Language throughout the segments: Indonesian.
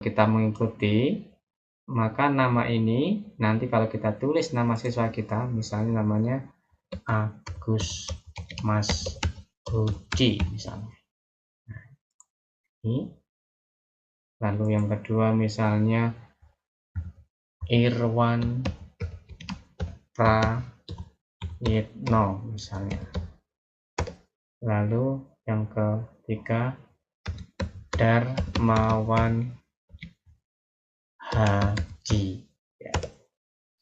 kita mengikuti, maka nama ini nanti kalau kita tulis nama siswa kita, misalnya namanya Agus Mas Budi misalnya. Nah, ini. Lalu yang kedua misalnya Irwan Prayitno misalnya. Lalu yang ketiga Darmawan Haji. Ya.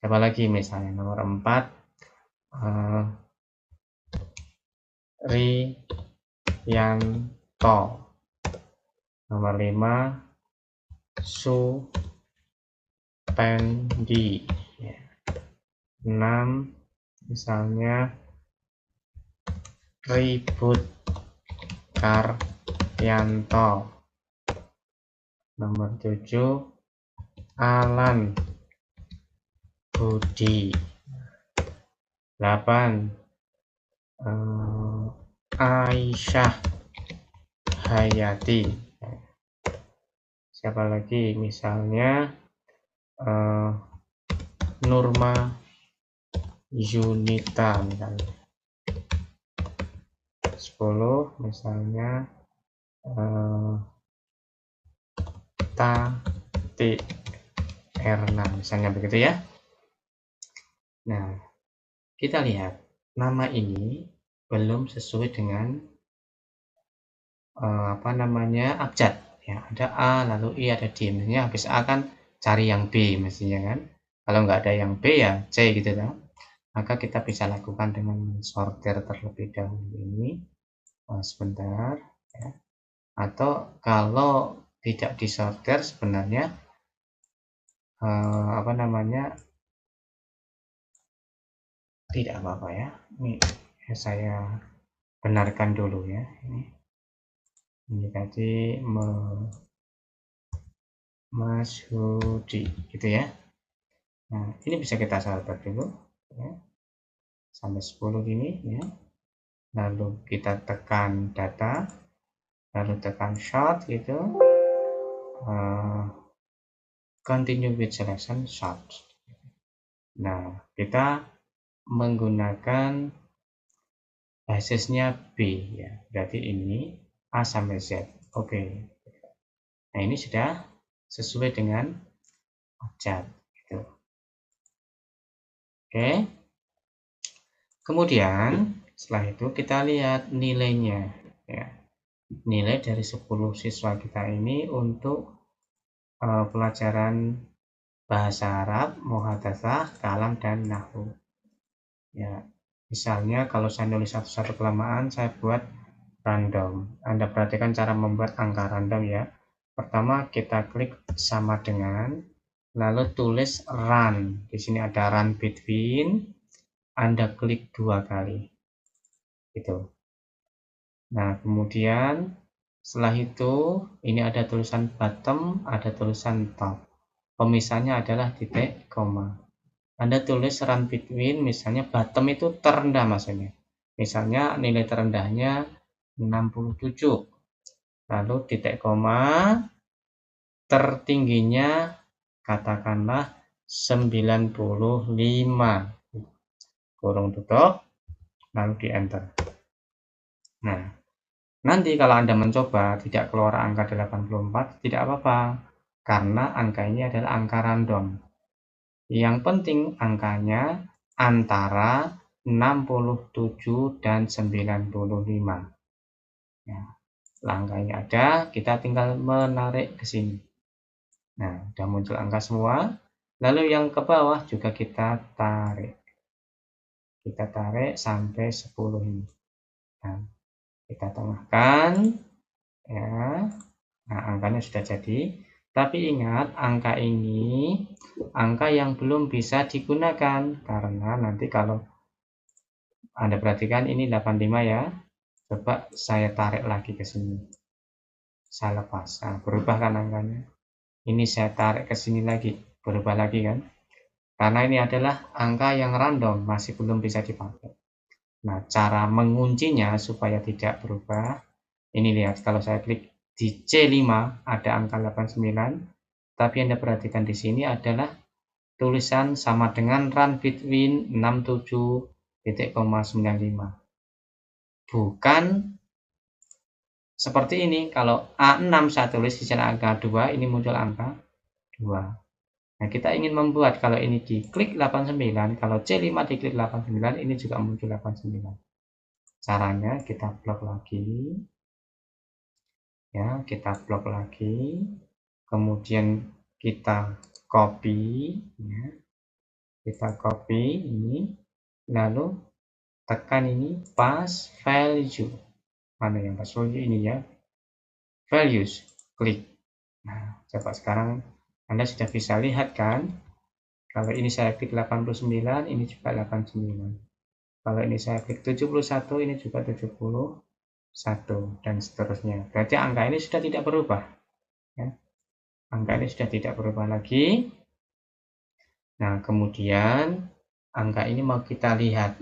Siapa lagi misalnya nomor 4 Riyanto. Nomor 5 Supendi. Ya. 6 misalnya Ribut Karyanto. Nomor 7 Alan Budi. 8 Aisyah Hayati. Siapa lagi misalnya Nurma Yunita misalnya. 10 misalnya Tati Erna misalnya begitu ya. Nah, kita lihat nama ini belum sesuai dengan abjad ya. Ada A lalu I ada D, mestinya habis A kan cari yang B mestinya kan. Kalau nggak ada yang B ya C gitu kan. Maka kita bisa lakukan dengan sortir terlebih dahulu ini. Sebentar ya. Atau kalau tidak disortir sebenarnya tidak apa-apa ya. Ini saya benarkan dulu ya. Ini tadi Mas Hudi gitu ya. Nah, ini bisa kita sortir dulu ya. Sampai 10 gini ya. Lalu kita tekan data, lalu tekan short gitu. Continue with selection short. Nah, kita menggunakan basisnya B ya. Berarti ini A sampai Z. Oke. Nah, ini sudah sesuai dengan abjad gitu. Oke. Kemudian setelah itu kita lihat nilainya ya. Nilai dari 10 siswa kita ini untuk pelajaran bahasa Arab, muhadatsah, kalam dan nahwu. Ya, misalnya kalau saya nulis satu-satu kelamaan, saya buat random. Anda perhatikan cara membuat angka random ya. Pertama kita klik sama dengan, lalu tulis run. Di sini ada run between. Anda klik 2 kali. Gitu. Nah, kemudian setelah itu ini ada tulisan bottom, ada tulisan top. Pemisahnya adalah titik koma. Anda tulis run between, misalnya bottom itu terendah maksudnya. Misalnya nilai terendahnya 67. Lalu titik koma, tertingginya katakanlah 95. Kurung tutup, lalu di enter. Nah, nanti kalau Anda mencoba tidak keluar angka 84, tidak apa-apa. Karena angka ini adalah angka random. Yang penting angkanya antara 67 dan 95. Ya, angkanya ada, kita tinggal menarik ke sini. Nah, sudah muncul angka semua. Lalu yang ke bawah juga kita tarik. Kita tarik sampai 10 ini. Nah, kita tengahkan. Ya. Nah, angkanya sudah jadi. Tapi ingat, angka ini angka yang belum bisa digunakan. Karena nanti kalau Anda perhatikan ini 85 ya. Coba saya tarik lagi ke sini. Saya lepas. Nah, berubah kan angkanya. Ini saya tarik ke sini lagi. Berubah lagi kan. Karena ini adalah angka yang random. Masih belum bisa dipakai. Nah, cara menguncinya supaya tidak berubah. Ini lihat, kalau saya klik di C5 ada angka 89. Tapi Anda perhatikan di sini adalah tulisan sama dengan run between 67.95. Bukan seperti ini. Kalau A6 saya tulis di sini angka 2, ini muncul angka 2. Nah, kita ingin membuat kalau ini diklik 89, kalau C5 diklik 89, ini juga muncul 89. Caranya kita blok lagi. Ya, kita blok lagi. Kemudian kita copy, ya. Kita copy ini, lalu tekan ini paste value. Mana yang paste value ini ya? Values, klik. Nah, coba sekarang Anda sudah bisa lihat kan? Kalau ini saya klik 89, ini juga 89. Kalau ini saya klik 71, ini juga 71, dan seterusnya. Berarti angka ini sudah tidak berubah. Ya. Angka ini sudah tidak berubah lagi. Nah, kemudian angka ini mau kita lihat.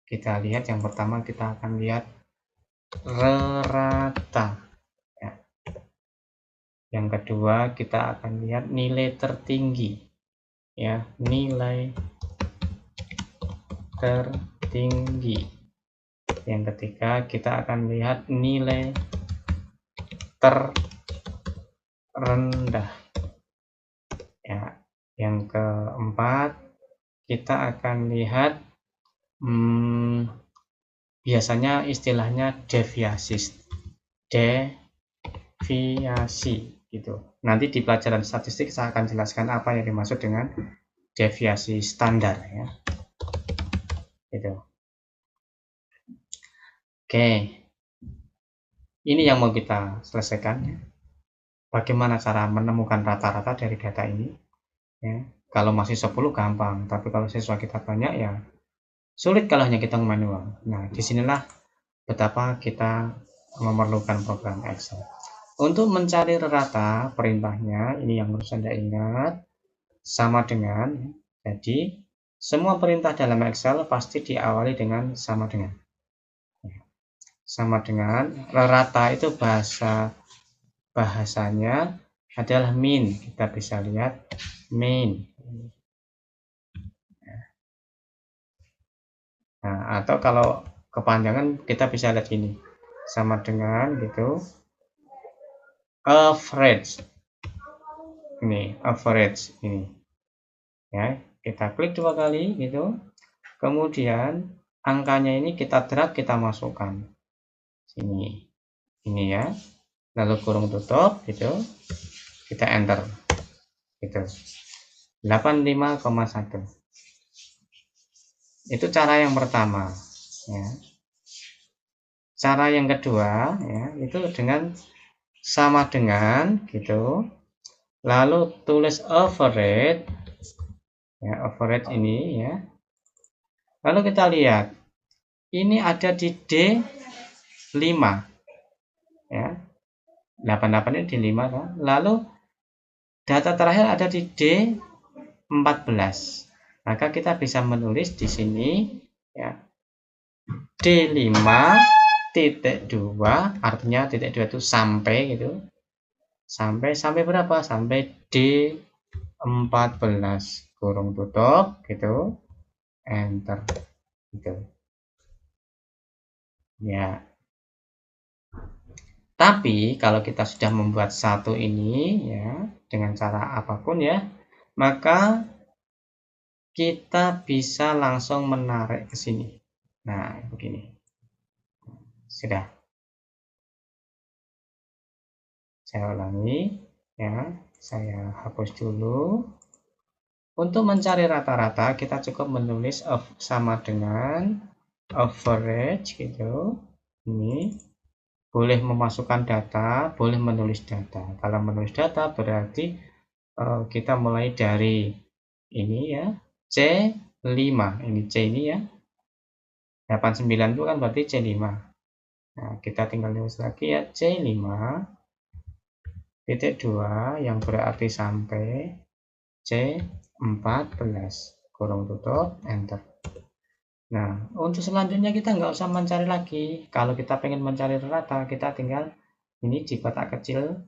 Kita lihat yang pertama, kita akan lihat rata. Ya. Yang kedua, kita akan lihat nilai tertinggi. Ya, nilai tertinggi. Yang ketiga, kita akan lihat nilai terendah. Ya, yang keempat, kita akan lihat biasanya istilahnya deviasi gitu. Nanti di pelajaran statistik saya akan jelaskan apa yang dimaksud dengan deviasi standar ya. Gitu. Oke. Ini yang mau kita selesaikan ya. Bagaimana cara menemukan rata-rata dari data ini? Ya. Kalau masih 10 gampang, tapi kalau siswa kita banyak ya sulit kalau hanya kita manual. Nah, disinilah betapa kita memerlukan program Excel. Untuk mencari rata perintahnya, ini yang harus Anda ingat, sama dengan, jadi semua perintah dalam Excel pasti diawali dengan sama dengan. Sama dengan, rata itu bahasanya adalah min. Kita bisa lihat min. Nah, atau kalau kepanjangan kita bisa lihat ini. Sama dengan gitu. Average. Ini average ini. Ya, kita klik 2 kali gitu. Kemudian angkanya ini kita drag, kita masukkan sini. Ini ya. Lalu kurung tutup gitu. Kita enter. Gitu. 85,1. Itu cara yang pertama ya. Cara yang kedua ya, itu dengan sama dengan gitu. Lalu tulis average ya, average ini ya. Lalu kita lihat ini ada di D5 ya. 88 ini D5 kan. Lalu data terakhir ada di D14. Maka kita bisa menulis di sini ya, D5.2, artinya titik 2 itu sampai gitu. Sampai berapa? Sampai D14 kurung tutup gitu. Enter gitu. Ya. Tapi kalau kita sudah membuat satu ini ya dengan cara apapun ya, maka kita bisa langsung menarik ke sini. Nah, begini. Sudah. Saya ulangi ya. Saya hapus dulu. Untuk mencari rata-rata, kita cukup menulis sama dengan average gitu. Ini boleh memasukkan data, boleh menulis data. Kalau menulis data berarti kita mulai dari ini ya, C5. Ini C ini ya. 89 itu kan berarti C5. Nah, kita tinggal tulis lagi ya, C5.2 yang berarti sampai C14 kurung tutup, enter. Nah, untuk selanjutnya kita nggak usah mencari lagi. Kalau kita pengen mencari rata, kita tinggal ini di kotak kecil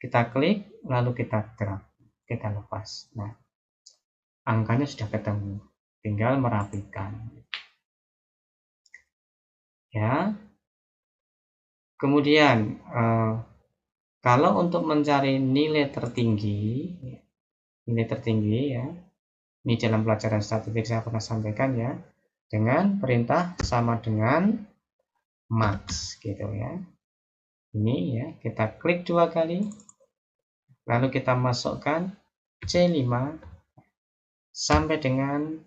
kita klik, lalu kita drag, kita lepas. Nah, angkanya sudah ketemu, tinggal merapikan. Ya. Kemudian kalau untuk mencari nilai tertinggi ya, ini dalam pelajaran statistik saya pernah sampaikan ya, dengan perintah sama dengan max gitu ya. Ini ya, kita klik 2 kali, lalu kita masukkan C5 sampai dengan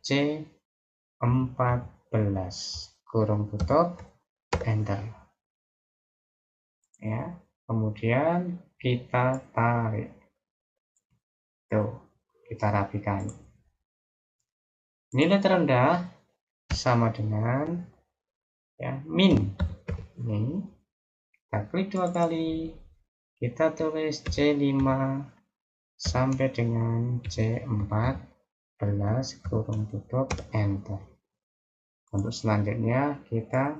C14 kurung tutup, enter ya. Kemudian kita tarik, tuh kita rapikan. Nilai terendah sama dengan ya min. Ini kita klik 2 kali, kita tulis C5 sampai dengan C14 kurung tutup, enter. Untuk selanjutnya kita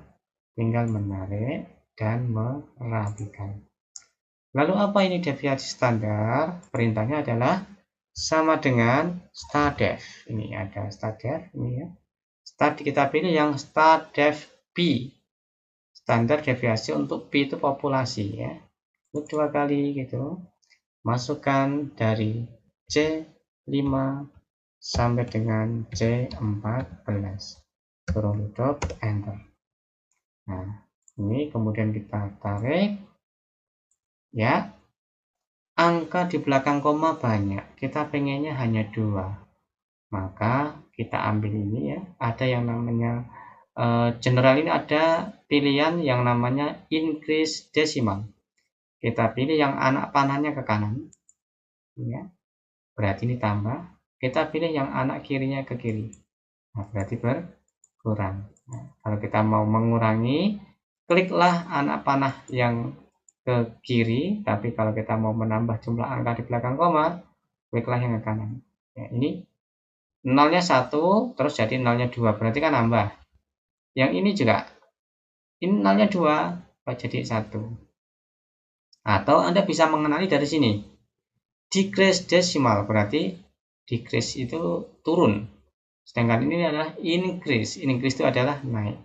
tinggal menarik dan merapikan. Lalu apa ini deviasi standar? Perintahnya adalah sama dengan stardef. Ini ada stardef ini ya. Kita pilih yang stardef P. Standar deviasi untuk P itu populasi ya. Klik 2 kali gitu. Masukkan dari C5 sampai dengan C14. Kurung tutup, enter. Nah, ini kemudian kita tarik ya. Angka di belakang koma banyak, kita pengennya hanya 2, maka kita ambil ini ya. Ada yang namanya general, ini ada pilihan yang namanya increase decimal. Kita pilih yang anak panahnya ke kanan ya, berarti ini tambah. Kita pilih yang anak kirinya ke kiri, nah berarti berkurang. Nah, kalau kita mau mengurangi, kliklah anak panah yang ke kiri, tapi kalau kita mau menambah jumlah angka di belakang koma, kliklah yang ke kanan ya. Ini nolnya 1 terus jadi nolnya 2, berarti kan nambah. Yang ini juga, ini nolnya 2 jadi 1. Atau Anda bisa mengenali dari sini, decrease decimal, berarti decrease itu turun, sedangkan ini adalah increase itu adalah naik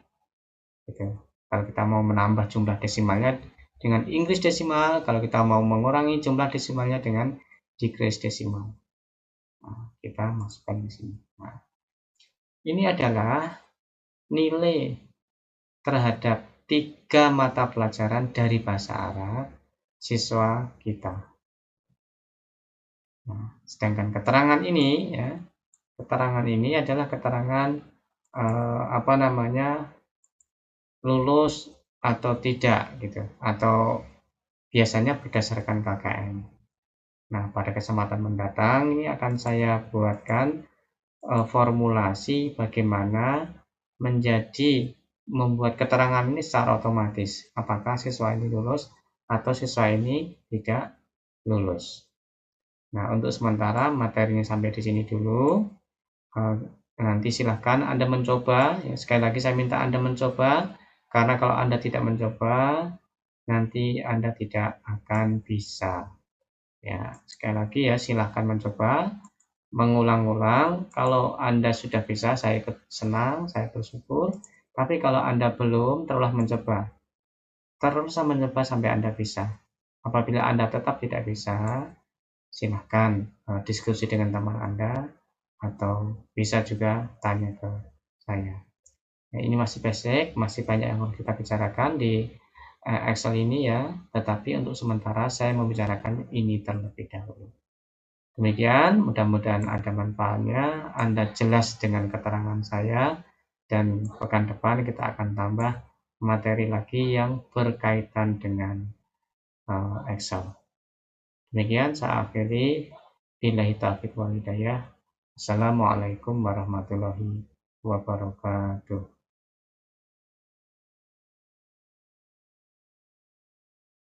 gitu. Kalau kita mau menambah jumlah desimalnya dengan increase desimal, kalau kita mau mengurangi jumlah desimalnya dengan decrease desimal. Nah, kita masukkan di sini. Nah, ini adalah nilai terhadap 3 mata pelajaran dari bahasa Arab siswa kita. Nah, sedangkan keterangan ini ya, keterangan ini adalah keterangan lulus atau tidak gitu, atau biasanya berdasarkan KKM. Nah, pada kesempatan mendatang ini akan saya buatkan formulasi bagaimana membuat keterangan ini secara otomatis. Apakah siswa ini lulus atau siswa ini tidak lulus. Nah, untuk sementara materinya sampai di sini dulu. Nanti silahkan Anda mencoba. Ya, sekali lagi saya minta Anda mencoba, karena kalau Anda tidak mencoba, nanti Anda tidak akan bisa. Ya, sekali lagi ya, silahkan mencoba, mengulang-ulang. Kalau Anda sudah bisa, saya ikut senang, saya bersyukur. Tapi kalau Anda belum, teruslah mencoba. Teruslah mencoba sampai Anda bisa. Apabila Anda tetap tidak bisa, silahkan diskusi dengan teman Anda, atau bisa juga tanya ke saya. Nah, ini masih basic, masih banyak yang harus kita bicarakan di Excel ini ya, tetapi untuk sementara saya membicarakan ini terlebih dahulu. Demikian, mudah-mudahan ada manfaatnya, Anda jelas dengan keterangan saya, dan pekan depan kita akan tambah materi lagi yang berkaitan dengan Excel. Demikian saya akhiri. Billahi taufiq wal hidayah. Assalamualaikum warahmatullahi wabarakatuh.